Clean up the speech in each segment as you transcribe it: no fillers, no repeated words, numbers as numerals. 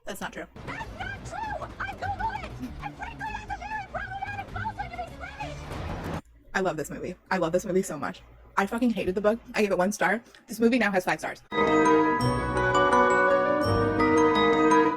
That's not true. That's not true! I Googled it! And frankly, that's a very problematic falsehood to be spreading! I love this movie. I love this movie so much. I fucking hated the book. I gave it 1 star. This movie now has 5 stars.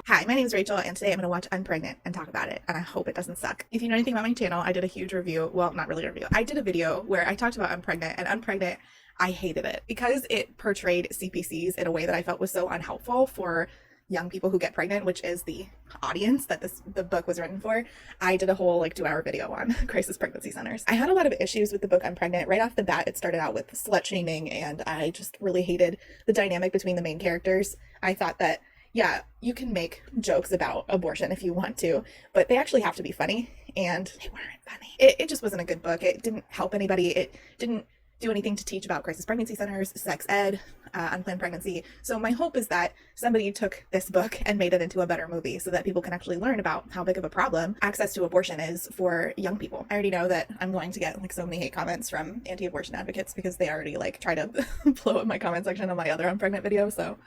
Hi, my name is Rachel, and today I'm going to watch I'm Pregnant and talk about it, and I hope it doesn't suck. If you know anything about my channel, I did a huge review. Well, not really a review. I did a video where I talked about I'm Pregnant, and I'm Pregnant, I hated it because it portrayed CPCs in a way that I felt was so unhelpful for young people who get pregnant, which is the audience that the book was written for. I did a whole 2-hour video on crisis pregnancy centers. I had a lot of issues with the book I'm Pregnant. Right off the bat, it started out with slut shaming, and I just really hated the dynamic between the main characters. I thought that, yeah, you can make jokes about abortion if you want to, but they actually have to be funny, and they weren't funny. It just wasn't a good book. It didn't help anybody. It didn't do anything to teach about crisis pregnancy centers, sex ed, unplanned pregnancy. So my hope is that somebody took this book and made it into a better movie so that people can actually learn about how big of a problem access to abortion is for young people. I already know that I'm going to get so many hate comments from anti-abortion advocates because they already try to blow up my comment section on my other I'm Pregnant video. So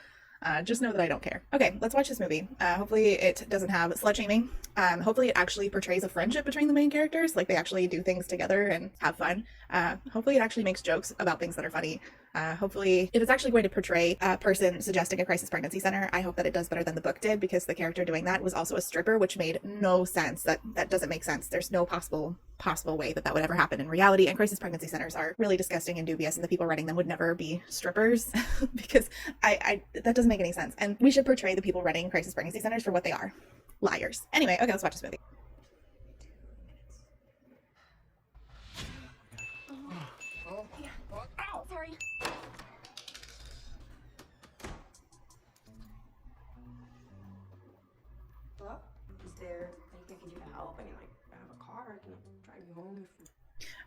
just know that I don't care. Okay, let's watch this movie. Hopefully it doesn't have slut shaming. Hopefully it actually portrays a friendship between the main characters. They actually do things together and have fun. Hopefully it actually makes jokes about things that are funny. Hopefully, if it's actually going to portray a person suggesting a crisis pregnancy center, I hope that it does better than the book did, because the character doing that was also a stripper, which made no sense. That doesn't make sense. There's no possible way that would ever happen in reality. And crisis pregnancy centers are really disgusting and dubious, and the people running them would never be strippers because that doesn't make any sense. And we should portray the people running crisis pregnancy centers for what they are: liars. Anyway, okay, let's watch this movie. Ow, sorry. Hello? Is there anything I can do to help? I have a car. I can drive you home if...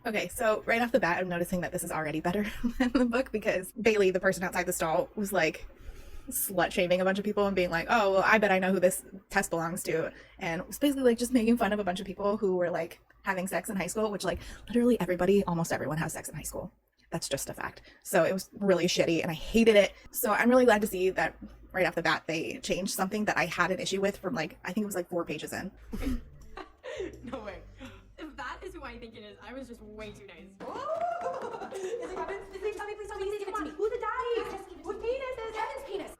Okay, so right off the bat, I'm noticing that this is already better than the book, because Bailey, the person outside the stall, was slut shaming a bunch of people and being like, oh, well, I bet I know who this test belongs to. And was basically just making fun of a bunch of people who were having sex in high school, which literally almost everyone has sex in high school. That's just a fact. So it was really shitty and I hated it. So I'm really glad to see that right off the bat they changed something that I had an issue with from I think it was 4 pages in. No way. If that is who I think it is, I was just way too nice. Oh! Is it Kevin? Please tell me, please give it to me. Who's the daddy? Just give it to What me. penis is Kevin's penis.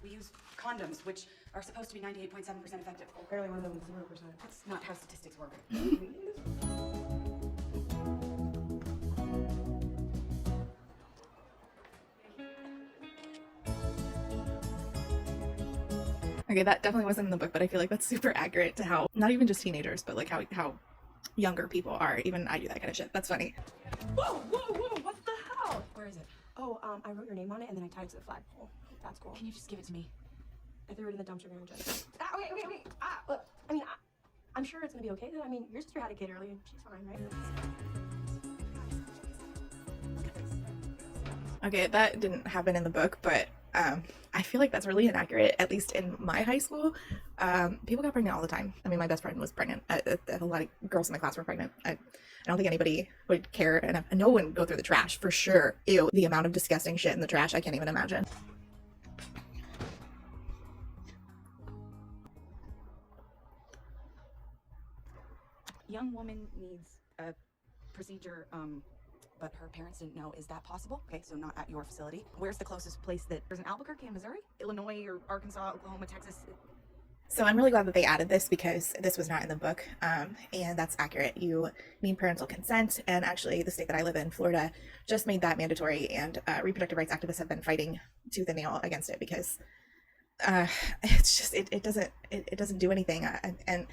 We use condoms, which are supposed to be 98.7% effective. Apparently one of them is 0%. That's not how statistics work. Okay, that definitely wasn't in the book, but I feel like that's super accurate to how, not even just teenagers, but how younger people are. Even I do that kind of shit. That's funny. Whoa, what the hell? Where is it? Oh, I wrote your name on it and then I tied it to the flagpole. That's cool. Can you just give it to me? I threw it in the dumpster during the wait. Look, I'm sure it's gonna be okay. Your sister had a kid earlier. She's fine, right? Okay, that didn't happen in the book, but I feel like that's really inaccurate, at least in my high school. People got pregnant all the time. My best friend was pregnant. A lot of girls in my class were pregnant. I don't think anybody would care, and no one would go through the trash, for sure. Ew, the amount of disgusting shit in the trash, I can't even imagine. Young woman needs a procedure, but her parents didn't know. Is that possible? Okay, so not at your facility. Where's the closest place there's an Albuquerque in Missouri? Illinois or Arkansas, Oklahoma, Texas? So I'm really glad that they added this, because this was not in the book, and that's accurate. You need parental consent, and actually the state that I live in, Florida, just made that mandatory, and reproductive rights activists have been fighting tooth and nail against it, because it's just it doesn't do anything. And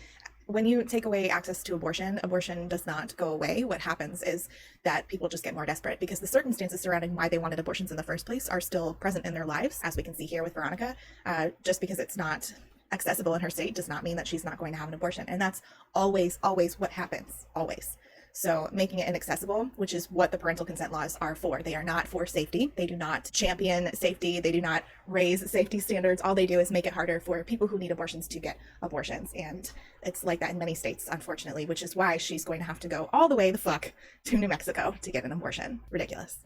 when you take away access to abortion does not go away. What happens is that people just get more desperate, because the circumstances surrounding why they wanted abortions in the first place are still present in their lives, as we can see here with Veronica. Just because it's not accessible in her state does not mean that she's not going to have an abortion. And that's always what happens, always. So making it inaccessible, which is what the parental consent laws are for. They are not for safety. They do not champion safety. They do not raise safety standards. All they do is make it harder for people who need abortions to get abortions. And it's like that in many states, unfortunately, which is why she's going to have to go all the way the fuck to New Mexico to get an abortion. Ridiculous.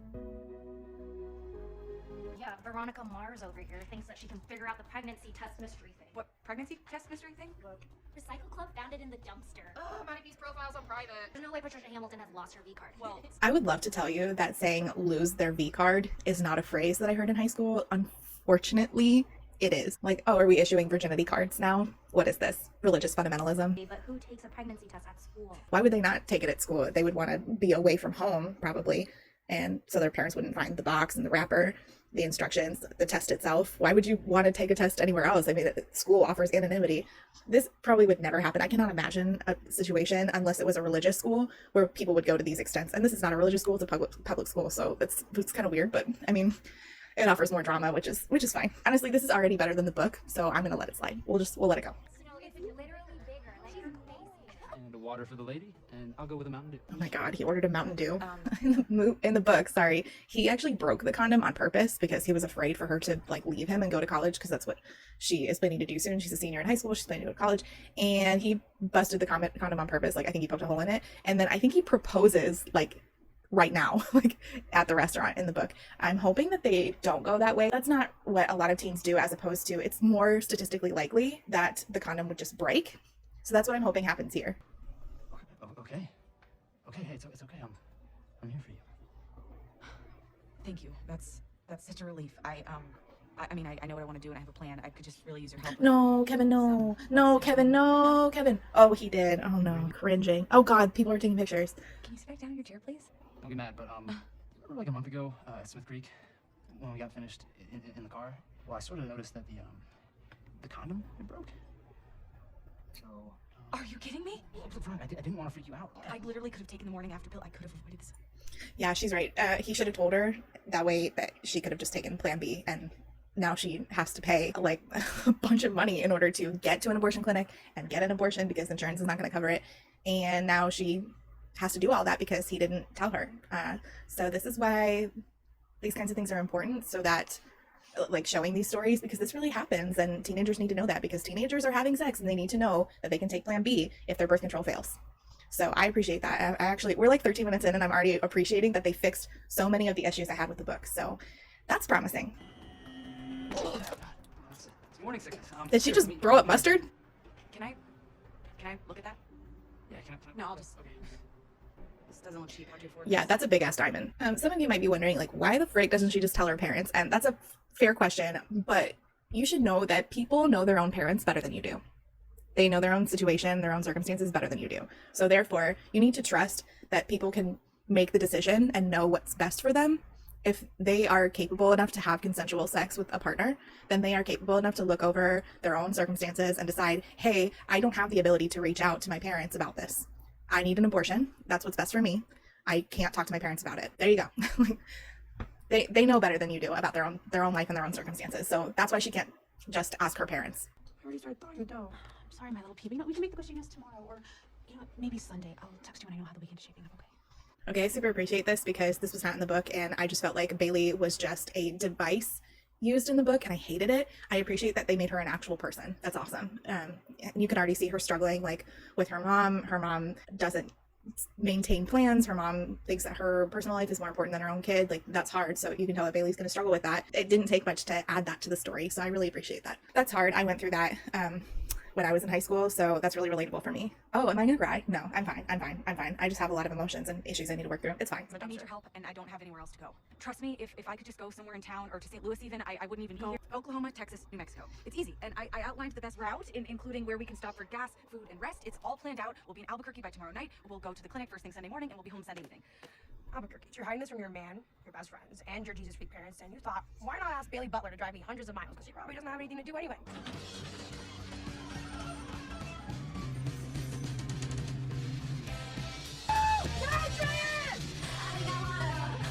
Yeah, Veronica Mars over here thinks that she can figure out the pregnancy test mystery thing. What pregnancy test mystery thing? Look. Recycle Club found it in the dumpster. Money's profiles on private. There's no way Patricia Hamilton has lost her V card. Well, I would love to tell you that saying lose their V card is not a phrase that I heard in high school. Unfortunately, it is. Like, oh, are we issuing virginity cards now? What is this? Religious fundamentalism? But who takes a pregnancy test at school? Why would they not take it at school? They would want to be away from home, probably. And so their parents wouldn't find the box and the wrapper, the instructions, the test itself. Why would you want to take a test anywhere else? I mean, school offers anonymity. This probably would never happen. I cannot imagine a situation, unless it was a religious school, where people would go to these extents. And this is not a religious school, it's a public school, so it's kind of weird, but I mean, it offers more drama, which is fine. Honestly, this is already better than the book, so I'm gonna let it slide. We'll let it go. So it's literally bigger. Like, she's amazing. And a water for the lady, and I'll go with a Mountain Dew. Oh my god, he ordered a Mountain Dew. In the book, sorry. He actually broke the condom on purpose because he was afraid for her to like leave him and go to college, because that's what she is planning to do soon. She's a senior in high school, she's planning to go to college. And he busted the condom on purpose. Like, I think he poked a hole in it. And then I think he proposes like right now, like at the restaurant in the book. I'm hoping that they don't go that way. That's not what a lot of teens do, as opposed to it's more statistically likely that the condom would just break. So that's what I'm hoping happens here. Okay. Okay, hey, it's okay. I'm here for you. thank you. That's such a relief. I mean, I know what I want to do and I have a plan. I could just really use your help. No, Kevin, no. No, Kevin, no, Kevin. Oh, he did. Oh no, cringing. Oh god, people are taking pictures. Can you sit back down in your chair, please? Don't get mad, but remember like a month ago at Smith Creek, when we got finished in the car? Well, I sort of noticed that the condom it broke. So. Are you kidding me? Up front, I didn't want to freak you out. I literally could have taken the morning after pill. I could have avoided this. Yeah, she's right. He should have told her that way, that she could have just taken Plan B, and now she has to pay like a bunch of money in order to get to an abortion clinic and get an abortion because insurance is not going to cover it. And now she has to do all that because he didn't tell her. So this is why these kinds of things are important, so that like showing these stories, because this really happens and teenagers need to know that, because teenagers are having sex and they need to know that they can take Plan B if their birth control fails. So I appreciate that. I actually, we're like 13 minutes in and I'm already appreciating that they fixed so many of the issues I had with the book. So that's promising. It's morning sickness. Did she just throw up mustard? Can I look at that? Yeah, can I? No, I'll just. Okay. This doesn't look cheap. How'd you afford Yeah, this? that's a big ass diamond. Some of you might be wondering, like, why the frick doesn't she just tell her parents? And that's a fair question, but you should know that people know their own parents better than you do. They know their own situation, their own circumstances better than you do. So therefore, you need to trust that people can make the decision and know what's best for them. If they are capable enough to have consensual sex with a partner, then they are capable enough to look over their own circumstances and decide, hey, I don't have the ability to reach out to my parents about this. I need an abortion. That's what's best for me. I can't talk to my parents about it. There you go. They know better than you do about their own life and their own circumstances. So that's why she can't just ask her parents. I already started thawing the dough. I'm sorry, my little pea. We can make the questionnaires tomorrow, or maybe Sunday. I'll text you when I know how the weekend is shaping up. Okay. Okay, I super appreciate this because this was not in the book, and I just felt like Bailey was just a device used in the book, and I hated it. I appreciate that they made her an actual person. That's awesome. You can already see her struggling, like with her mom. Her mom doesn't maintain plans. Her mom thinks that her personal life is more important than her own kid. Like, that's hard. So you can tell that Bailey's going to struggle with that. It didn't take much to add that to the story, so I really appreciate that. That's hard. I went through that when I was in high school, so that's really relatable for me. Oh, am I gonna cry? No, I'm fine. I just have a lot of emotions and issues I need to work through. It's fine. I need your help, and I don't have anywhere else to go. Trust me, if I could just go somewhere in town, or to St. Louis even, I wouldn't even be here. Oklahoma, Texas, New Mexico. It's easy, and I outlined the best route, including where we can stop for gas, food, and rest. It's all planned out. We'll be in Albuquerque by tomorrow night. We'll go to the clinic first thing Sunday morning, and we'll be home Sunday evening. Albuquerque, you're hiding this from your man, your best friends, and your Jesus freak parents, and you thought, why not ask Bailey Butler to drive me hundreds of miles, because she probably doesn't have anything to do anyway.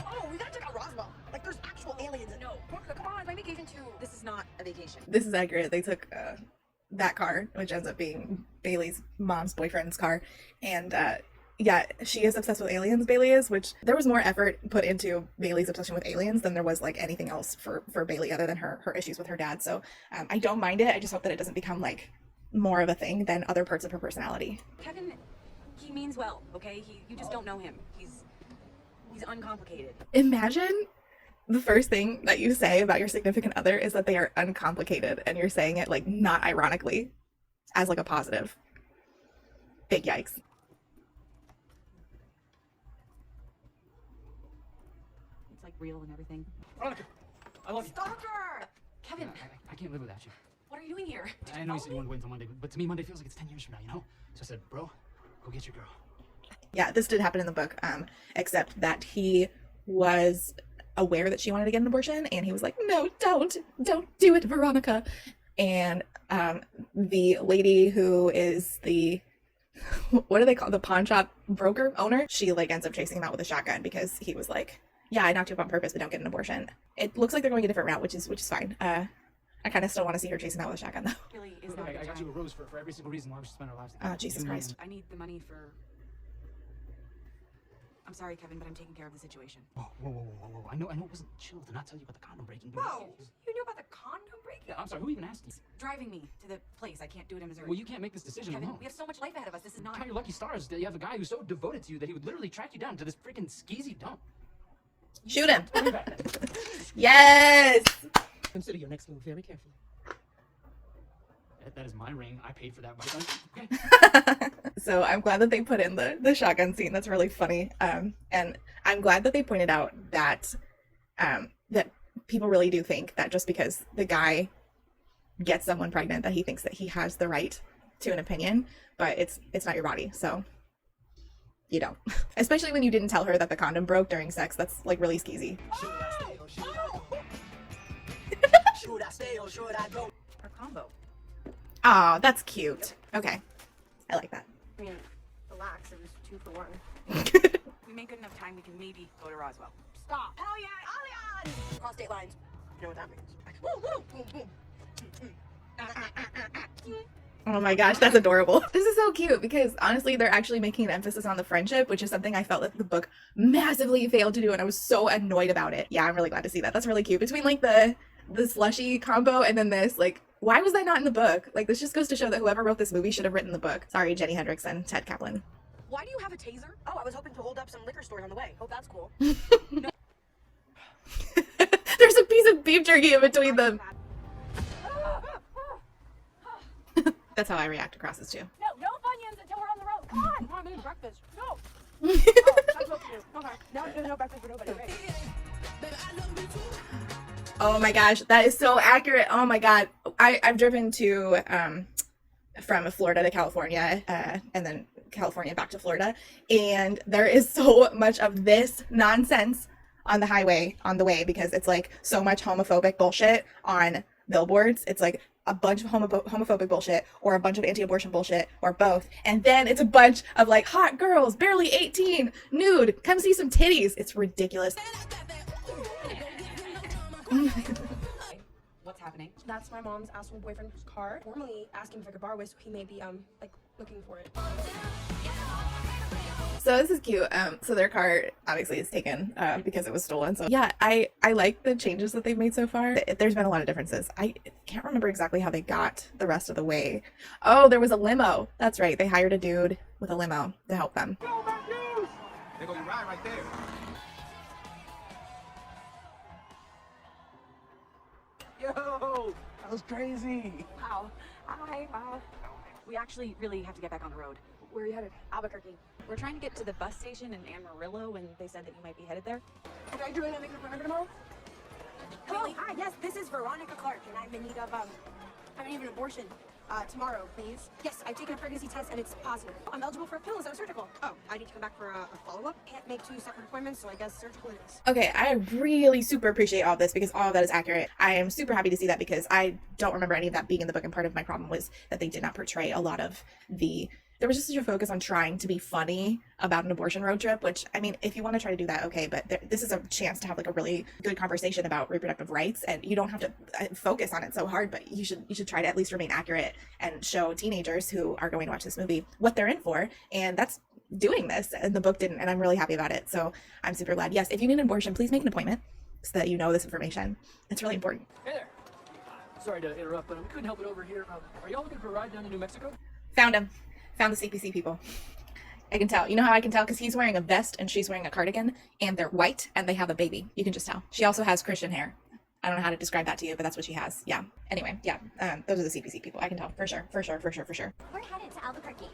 Oh, we gotta check out Roswell. Like, there's actual aliens. No, come on, it's my vacation too. This is not a vacation. This is accurate. They took that car, which ends up being Bailey's mom's boyfriend's car, and yeah, she is obsessed with aliens, Bailey is, which there was more effort put into Bailey's obsession with aliens than there was like anything else for Bailey other than her issues with her dad. So I don't mind it. I just hope that it doesn't become like more of a thing than other parts of her personality. Kevin, he means well, okay? You just don't know him. He's uncomplicated. Imagine the first thing that you say about your significant other is that they are uncomplicated, and you're saying it like not ironically, as like a positive. Big yikes. It's like real and everything. Veronica, I love you. Stalker! Kevin, I can't live without you. what are you doing here? I know you said you wanted to wait until Monday, but to me, Monday feels like it's 10 years from now, you know? So I said, bro, go get your girl. Yeah, this did happen in the book, except that he was aware that she wanted to get an abortion, and he was like, no, don't do it, Veronica. And the lady who is the, what do they call, the pawn shop broker owner, she like ends up chasing him out with a shotgun because he was like, yeah, I knocked you up on purpose, but don't get an abortion. It looks like they're going a different route, which is fine. I kind of still want to see her chasing out with a shotgun though. Really is Look, not I the got you a time. rose for every single reason why we should spend our lives together. Oh, Jesus You and me Christ. I need the money for... I'm sorry, Kevin, but I'm taking care of the situation. Whoa. I know it wasn't chill to not tell you about the condom breaking. but- Whoa! You knew about the condom break? Yeah, I'm sorry, who even asked you? Driving me to the place. I can't do it in Missouri. Well, you can't make this decision Kevin, alone. we have so much life ahead of us. This is not... Count your lucky stars that you have a guy who's so devoted to you that he would literally track you down to this freaking skeezy dump. Shoot him. Yes. Consider your next move very carefully. That is my ring. I paid for that. Okay. So I'm glad that they put in the shotgun scene. That's really funny. And I'm glad that they pointed out that that people really do think that just because the guy gets someone pregnant that he thinks that he has the right to an opinion, but it's not your body, so you don't. Especially when you didn't tell her that the condom broke during sex. That's like really skeezy. Should I stay or should I go? Should I stay or should I go? Our combo. Aw, that's cute. Okay, I like that. I mean, relax, it was 2 for 1. We make good enough time, we can maybe go to Roswell. Stop! Hell yeah! Allian! Cross state lines. You know what that means. Woo, woo, boom, boom. Oh my gosh, that's adorable. This is so cute because honestly, they're actually making an emphasis on the friendship, which is something I felt that the book massively failed to do, and I was so annoyed about it. Yeah, I'm really glad to see that. That's really cute. Between like the slushy combo and then this, like, why was that not in the book? Like, this just goes to show that whoever wrote this movie should have written the book. Sorry, Jenny Hendricks and Ted Kaplan. Why do you have a taser? Oh, I was hoping to hold up some liquor stores on the way. Hope that's cool. There's a piece of beef jerky in between them. That's how I react across this too. No Funyuns until we're on the road. Come on! I'm eating breakfast. No! Oh, that's what to do. Okay. Now there's no breakfast for nobody. Right? Oh my gosh, that is so accurate. Oh my god. I've driven to from Florida to California and then California back to Florida, and there is so much of this nonsense on the highway on the way because it's like so much homophobic bullshit on billboards. It's like a bunch of homophobic bullshit or a bunch of anti-abortion bullshit or both, and then it's a bunch of like hot girls barely 18 nude, come see some titties. It's ridiculous. What's happening? That's my mom's asshole boyfriend's car. Formally asking if I could borrow it, so he may be like looking for it. So this is cute. So their car obviously is taken because it was stolen. So yeah, I like the changes that they've made so far. There's been a lot of differences. I can't remember exactly how they got the rest of the way. Oh, there was a limo. That's right. They hired a dude with a limo to help them. There go your ride right there. Yo, that was crazy. Wow. Hi. Wow. We actually really have to get back on the road. Where are you headed? Albuquerque. We're trying to get to the bus station in Amarillo, and they said that you might be headed there. Okay, are you doing anything for tomorrow? Oh, hi, yes, this is Veronica Clark, and I'm in need of an abortion. Tomorrow, please. Yes, I've taken a pregnancy test and it's positive. I'm eligible for a pill. Is that a surgical? Oh, I need to come back for a follow-up. Can't make 2 separate appointments, so I guess surgical it is. Okay, I really super appreciate all of this because all of that is accurate. I am super happy to see that because I don't remember any of that being in the book, and part of my problem was that they did not portray a lot of there was just such a focus on trying to be funny about an abortion road trip, which, I mean, if you want to try to do that, okay, but this is a chance to have like a really good conversation about reproductive rights, and you don't have to focus on it so hard, but you should try to at least remain accurate and show teenagers who are going to watch this movie what they're in for, and that's doing this, and the book didn't, and I'm really happy about it, so I'm super glad. Yes, if you need an abortion, please make an appointment so that you know this information. It's really important. Hey there. Sorry to interrupt, but we couldn't help it over here. Are y'all looking for a ride down to New Mexico? Found him. Found the CPC people. I can tell. You know how I can tell? Because he's wearing a vest and she's wearing a cardigan, and they're white and they have a baby. You can just tell. She also has Christian hair. I don't know how to describe that to you, but that's what she has. Yeah. Anyway, yeah. Those are the CPC people. I can tell for sure. For sure. For sure. For sure. We're headed to Albuquerque.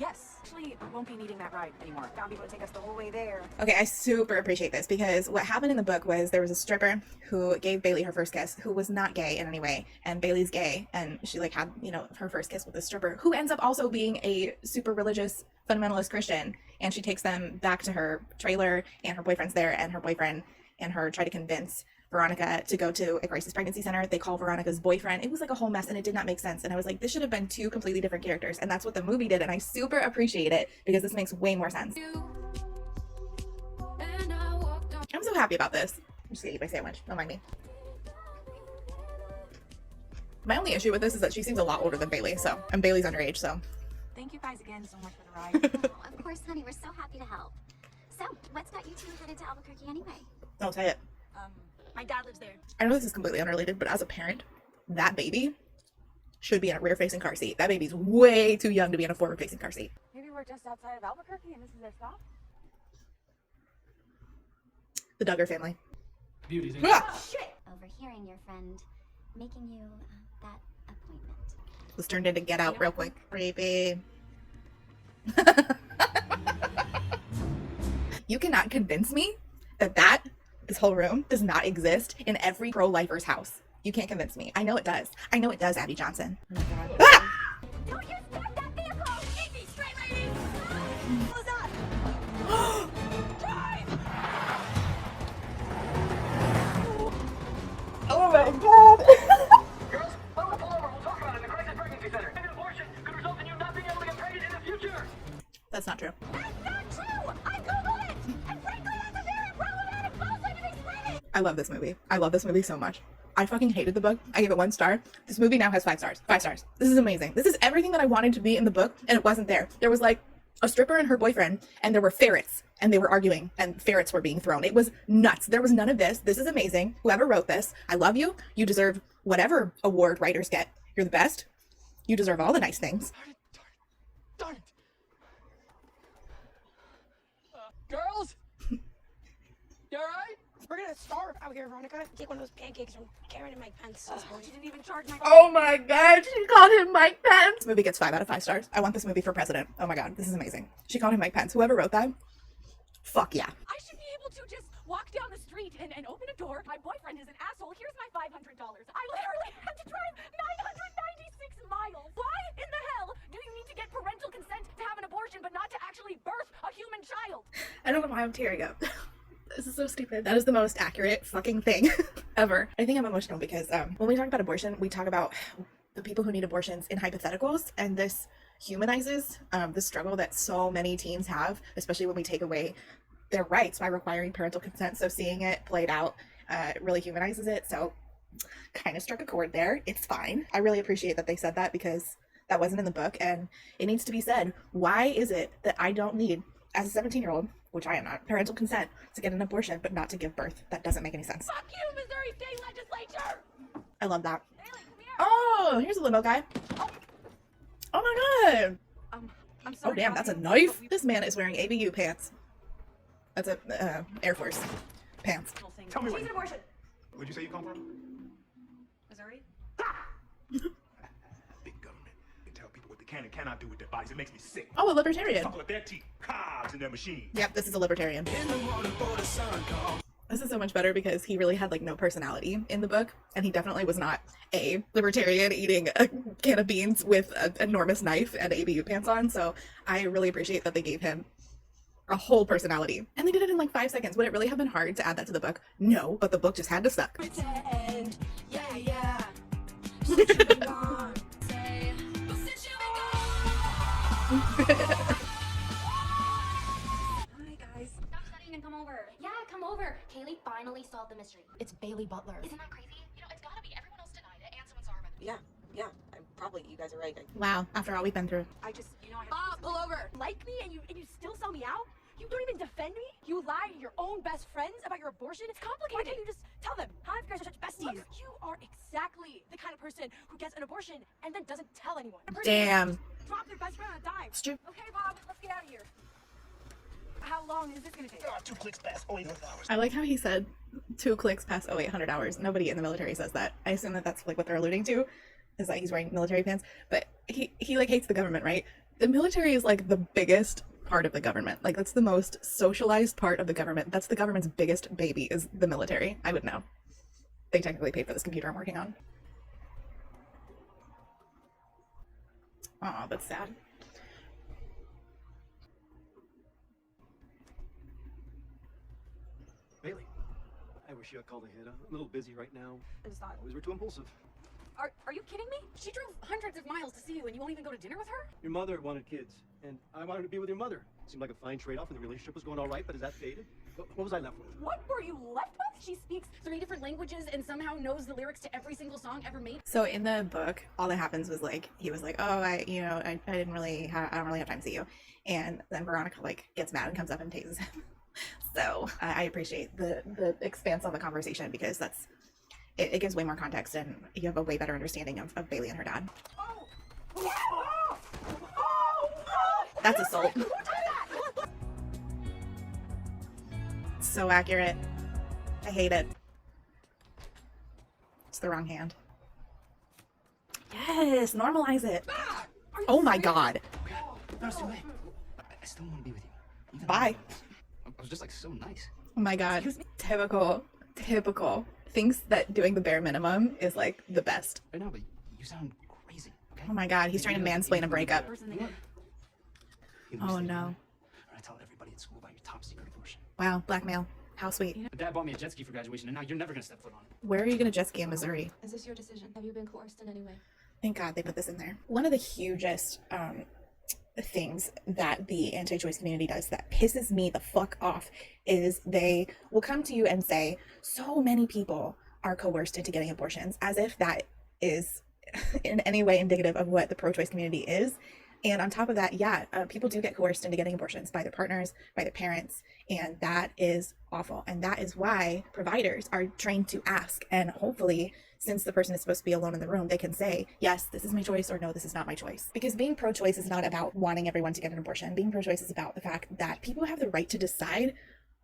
Yes. Actually, I won't be needing that ride anymore. Found people to take us the whole way there. Okay, I super appreciate this because what happened in the book was there was a stripper who gave Bailey her first kiss who was not gay in any way, and Bailey's gay, and she like had, you know, her first kiss with this stripper who ends up also being a super religious fundamentalist Christian, and she takes them back to her trailer, and her boyfriend's there, and her boyfriend and her try to convince Veronica to go to a crisis pregnancy center. They call Veronica's boyfriend. It was like a whole mess and it did not make sense. And I was like, this should have been two completely different characters. And that's what the movie did. And I super appreciate it because this makes way more sense. I'm so happy about this. I'm just gonna eat my sandwich. Don't mind me. My only issue with this is that she seems a lot older than Bailey. And Bailey's underage, so. Thank you guys again so much for the ride. Oh, of course, honey. We're so happy to help. So, what's got you two headed to Albuquerque anyway? I'll tell you. My dad lives there. I know this is completely unrelated, but as a parent, that baby should be in a rear-facing car seat. That baby's way too young to be in a forward-facing car seat. Maybe we're just outside of Albuquerque and this is their stop? The Duggar family. Beauties. Overhearing your friend making you that appointment. This turned into Get Out real quick. Creepy. You cannot convince me that this whole room does not exist in every pro-lifer's house. You can't convince me. I know it does. I know it does, Abby Johnson. Oh my God. Ah! Don't you start that vehicle! Keep me straight, lady! What was that? Drive! Oh my God. Girls, why don't we pull over? We'll talk about it in the crisis pregnancy center. An abortion could result in you not being able to get pregnant in the future. That's not true. That's not true! I Googled it! And frankly, that's a very problematic falsehood to be spreading! I love this movie. I love this movie so much. I fucking hated the book. I gave it 1 star. This movie now has 5 stars. 5 stars. This is amazing. This is everything that I wanted to be in the book, and it wasn't there. There was like a stripper and her boyfriend, and there were ferrets, and they were arguing, and ferrets were being thrown. It was nuts. There was none of this. This is amazing. Whoever wrote this, I love you. You deserve whatever award writers get. You're the best. You deserve all the nice things. Darn it. Girls? You alright? We're gonna starve out here, Veronica. Take one of those pancakes from Karen and Mike Pence. She didn't even charge my Oh my God, she called him Mike Pence. This movie gets 5 out of 5 stars. I want this movie for president. Oh my God, this is amazing. She called him Mike Pence. Whoever wrote that, fuck yeah. I should be able to just walk down the street and open a door. My boyfriend is an asshole. Here's my $500. I literally had to drive 996 miles. Why in the hell do you need to get parental consent to have an abortion but not to actually birth a human child? I don't know why I'm tearing up. This is so stupid. That is the most accurate fucking thing ever. I think I'm emotional because when we talk about abortion, we talk about the people who need abortions in hypotheticals, and this humanizes the struggle that so many teens have, especially when we take away their rights by requiring parental consent. So seeing it played out really humanizes it. So kind of struck a chord there. It's fine. I really appreciate that they said that because that wasn't in the book, and it needs to be said. Why is it that I don't need, as a 17-year-old, which I am not, parental consent to get an abortion, but not to give birth? That doesn't make any sense. Fuck you, Missouri State Legislature! I love that. Haley, come here. Oh, here's a limo guy. Oh my God. I'm sorry. Oh damn, that's a knife. This man is wearing ABU pants. That's a Air Force pants. Tell me She's what. an abortion. Where'd you say you come from? Missouri? Big government. They tell people what they can and cannot do with their bodies. It makes me sick. Oh, a libertarian. Talk with their teeth, cogs in their machine. Yep, this is a libertarian. This is so much better because he really had like no personality in the book, and he definitely was not a libertarian eating a can of beans with an enormous knife and ABU pants on. So I really appreciate that they gave him a whole personality, and they did it in like 5 seconds. Would it really have been hard to add that to the book? No, but the book just had to suck. Pretend. Yeah, yeah. Hi, guys. Stop studying and come over. Yeah, come over. Kaylee finally solved the mystery. It's Bailey Butler. Isn't that crazy? You know, it's gotta be. Everyone else denied it, and someone saw her by the Yeah, probably you guys are right. Wow, after all we've been through. I just, I Pull over. like me and you still sell me out? You don't even defend me? You lie to your own best friends about your abortion? It's complicated. Why can't you just tell them? Huh? If you guys are such besties. Look, you are exactly the kind of person who gets an abortion and then doesn't tell anyone. Damn. drop their best friend on a dime. It's true. Okay, Bob, let's get out of here. How long is this gonna take? 2 clicks past 800 hours. I like how he said 2 clicks past 0800 hours. Nobody in the military says that. I assume that that's like what they're alluding to, is that he's wearing military pants. But he like hates the government, right? The military is like the biggest part of the government. Like that's the most socialized part of the government. That's the government's biggest baby, is the military. I would know. They technically paid for this computer I'm working on. Oh, that's sad. Bailey, I wish you had called ahead. I'm a little busy right now. It's not. Always were too impulsive. Are you kidding me? She drove hundreds of miles to see you and you won't even go to dinner with her? Your mother wanted kids, and I wanted to be with your mother. Seemed like a fine trade-off, and the relationship was going all right, but is that faded? What was I left with? What were you left with? She speaks 3 different languages and somehow knows the lyrics to every single song ever made. So in the book, all that happens was like he was like, "Oh, I don't really have time to see you," and then Veronica like gets mad and comes up and tases him. So I appreciate the expanse on the conversation, because it gives way more context and you have a way better understanding of Bailey and her dad. That's assault. So accurate. I hate it. It's the wrong hand. Yes, normalize it. Oh my god. No, it's too late. I still want to be with you. Even Bye. though I was just like so nice. Oh my god. Typical. Thinks that doing the bare minimum is like the best. Right now, but you sound crazy. Okay? Oh my god, he's trying to mansplain a breakup. Oh no. I tell everybody at school about your top secret abortion. Wow, blackmail. How sweet. My dad bought me a jet ski for graduation, and now you're never gonna step foot on it. Where are you gonna jet ski in Missouri? Is this your decision? Have you been coerced in any way? Thank God they put this in there. One of the hugest things that the anti-choice community does that pisses me the fuck off is they will come to you and say, so many people are coerced into getting abortions, as if that is in any way indicative of what the pro-choice community is. And on top of that, people do get coerced into getting abortions by their partners, by their parents, and that is awful. And that is why providers are trained to ask, and hopefully, since the person is supposed to be alone in the room, they can say, yes, this is my choice, or no, this is not my choice. Because being pro-choice is not about wanting everyone to get an abortion. Being pro-choice is about the fact that people have the right to decide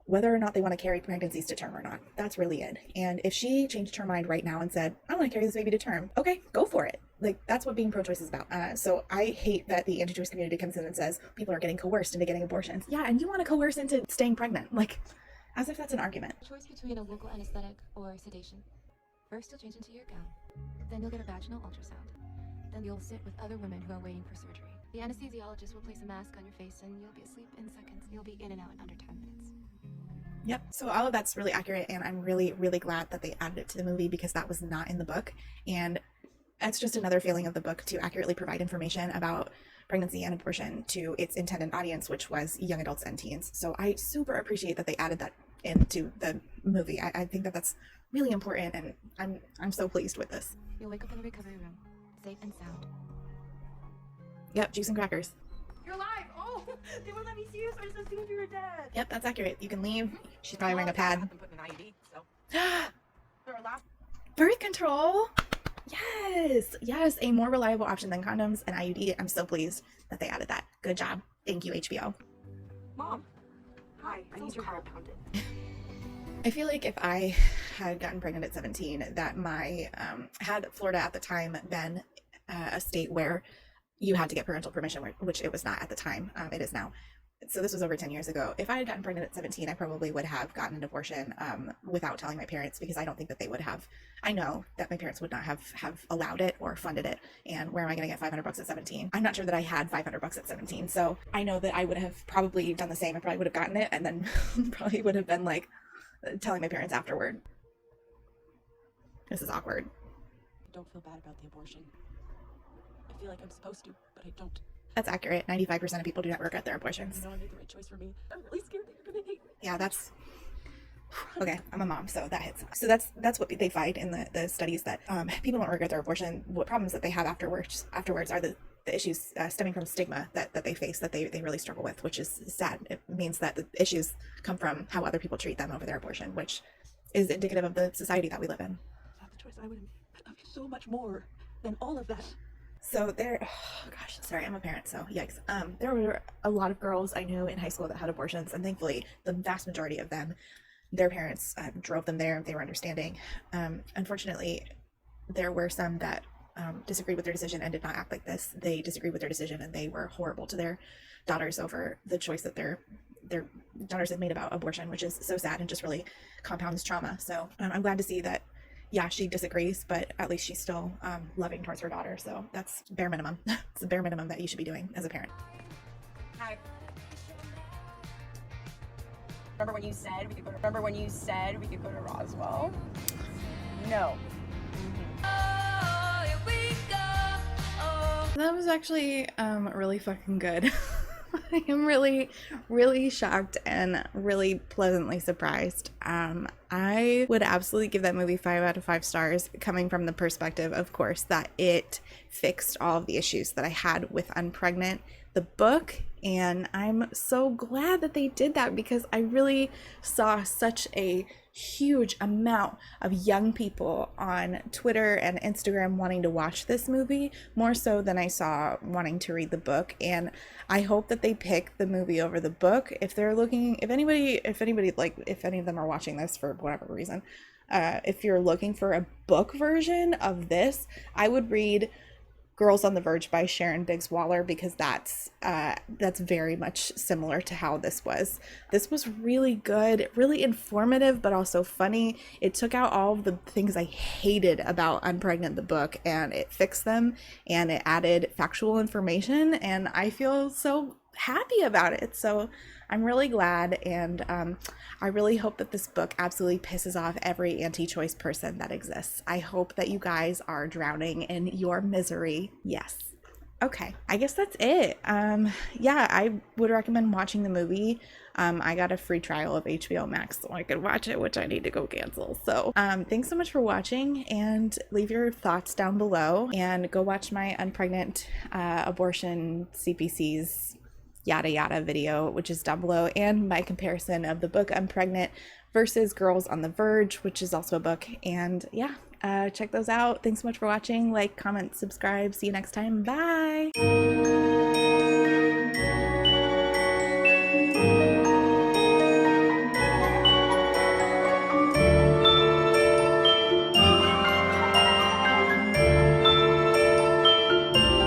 whether or not they want to carry pregnancies to term or not. That's really it. And if she changed her mind right now and said, I want to carry this baby to term, okay, go for it. Like, that's what being pro-choice is about. So I hate that the anti-choice community comes in and says people are getting coerced into getting abortions. Yeah, and you want to coerce into staying pregnant. Like, as if that's an argument. Choice between a local anesthetic or sedation. First, you'll change into your gown. Then you'll get a vaginal ultrasound. Then you'll sit with other women who are waiting for surgery. The anesthesiologist will place a mask on your face and you'll be asleep in seconds. You'll be in and out in under 10 minutes. Yep. So all of that's really accurate, and I'm really, really glad that they added it to the movie, because that was not in the book. And it's just another failing of the book to accurately provide information about pregnancy and abortion to its intended audience, which was young adults and teens. So I super appreciate that they added that into the movie. I think that that's really important, and I'm so pleased with this. You'll wake up in the recovery room, safe and sound. Yep, juice and crackers. You're alive! Oh, they won't let me see you, so I just assumed you were dead. Yep, that's accurate. You can leave. She's probably wearing a pad. I've been putting an IUD, so. They're allowed. Birth control. Yes, a more reliable option than condoms and IUD. I'm so pleased that they added that. Good job. Thank you, HBO. Mom. Hi, I need your help. I feel like if I had gotten pregnant at 17, that had Florida at the time been a state where you had to get parental permission, which it was not at the time. It is now. So this was over 10 years ago. If I had gotten pregnant at 17, I probably would have gotten an abortion without telling my parents, because I don't think that they would have. I know that my parents would not have allowed it or funded it. And where am I going to get $500 at 17? I'm not sure that I had $500 at 17. So I know that I would have probably done the same. I probably would have gotten it, and then probably would have been like telling my parents afterward. This is awkward. I don't feel bad about the abortion. I feel like I'm supposed to, but I don't. That's accurate. 95% of people do not regret their abortions. I know I made the right choice for me. I'm really scared that you're gonna hate me. Yeah, that's okay. I'm a mom, so that hits. So that's what they find in the studies, that people don't regret their abortion. What problems that they have afterwards are the issues stemming from stigma that they face, that they really struggle with, which is sad. It means that the issues come from how other people treat them over their abortion, which is indicative of the society that we live in. If I had the choice, I would have made. I love you so much more than all of that. So there, oh gosh, sorry, I'm a parent, so yikes. There were a lot of girls I knew in high school that had abortions, and thankfully, the vast majority of them, their parents drove them there. They were understanding. Unfortunately, there were some that disagreed with their decision and did not act like this. They disagreed with their decision, and they were horrible to their daughters over the choice that their daughters had made about abortion, which is so sad and just really compounds trauma. So I'm glad to see that, yeah, she disagrees, but at least she's still loving towards her daughter. So that's bare minimum. It's the bare minimum that you should be doing as a parent. Hi. Remember when you said we could go to Roswell? No. That was actually really fucking good. I am really, really shocked and really pleasantly surprised. I would absolutely give that movie 5 out of 5 stars, coming from the perspective, of course, that it fixed all of the issues that I had with Unpregnant, the book, and I'm so glad that they did that because I really saw such a huge amount of young people on Twitter and Instagram wanting to watch this movie, more so than I saw wanting to read the book. And I hope that they pick the movie over the book. If they're looking, if any of them are watching this for whatever reason, if you're looking for a book version of this, I would read Girls on the Verge by Sharon Biggs Waller, because that's very much similar to how this was. This was really good, really informative, but also funny. It took out all of the things I hated about Unpregnant the book, and it fixed them, and it added factual information, and I feel so happy about it. So I'm really glad, and I really hope that this book absolutely pisses off every anti-choice person that exists. I hope that you guys are drowning in your misery. Yes. Okay, I guess that's it. Yeah, I would recommend watching the movie. I got a free trial of HBO Max so I could watch it, which I need to go cancel. So thanks so much for watching, and leave your thoughts down below, and go watch my Unpregnant abortion CPCs yada yada video, which is down below, and my comparison of the book Unpregnant versus Girls on the Verge, which is also a book. And yeah, check those out. Thanks so much for watching. Like, comment, subscribe. See you next time. Bye.